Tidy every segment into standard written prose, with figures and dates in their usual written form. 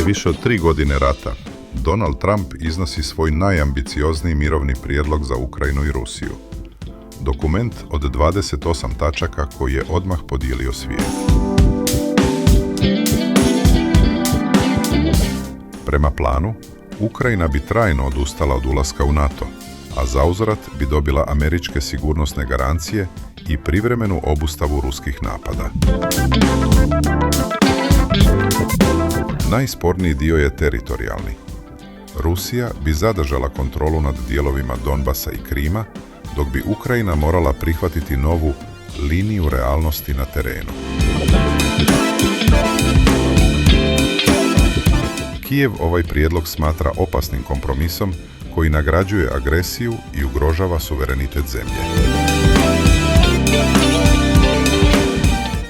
Poslije više od 3 godine rata, Donald Trump iznosi svoj najambiciozniji mirovni prijedlog za Ukrajinu i Rusiju. Dokument od 28 tačaka koji je odmah podijelio svijet. Prema planu, Ukrajina bi trajno odustala od ulaska u NATO, a zauzvrat bi dobila američke sigurnosne garancije i privremenu obustavu ruskih napada. Najsporniji dio je teritorijalni. Rusija bi zadržala kontrolu nad dijelovima Donbasa i Krima, dok bi Ukrajina morala prihvatiti novu liniju realnosti na terenu. Kijev ovaj prijedlog smatra opasnim kompromisom koji nagrađuje agresiju i ugrožava suverenitet zemlje.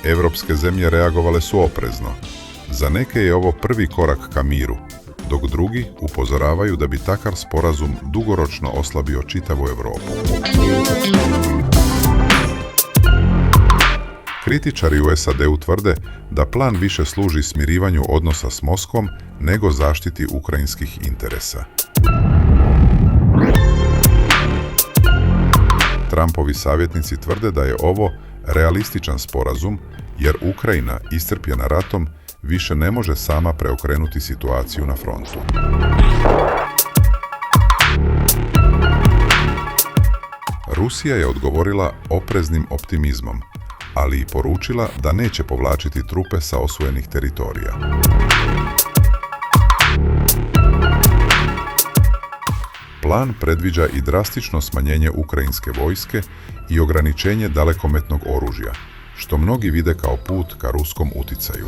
Evropske zemlje reagovale su oprezno. Za neke je ovo prvi korak ka miru, dok drugi upozoravaju da bi takav sporazum dugoročno oslabio čitavu Europu. Kritičari u SAD-u tvrde da plan više služi smirivanju odnosa s Moskvom nego zaštiti ukrajinskih interesa. Trumpovi savjetnici tvrde da je ovo realističan sporazum, jer Ukrajina, iscrpljena ratom, više ne može sama preokrenuti situaciju na frontu. Rusija je odgovorila opreznim optimizmom, ali i poručila da neće povlačiti trupe sa osvojenih teritorija. Plan predviđa i drastično smanjenje ukrajinske vojske i ograničenje dalekometnog oružja, što mnogi vide kao put ka ruskom uticaju.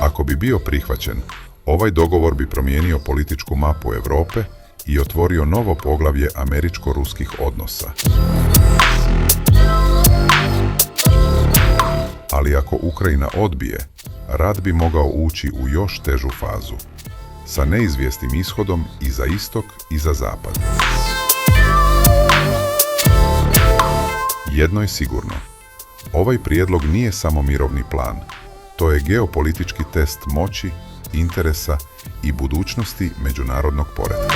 Ako bi bio prihvaćen, ovaj dogovor bi promijenio političku mapu Europe i otvorio novo poglavlje američko-ruskih odnosa. Ali ako Ukrajina odbije, rat bi mogao ući u još težu fazu, sa neizvjesnim ishodom i za istok i za zapad. Jedno je sigurno, ovaj prijedlog nije samo mirovni plan, to je geopolitički test moći, interesa i budućnosti međunarodnog poretka.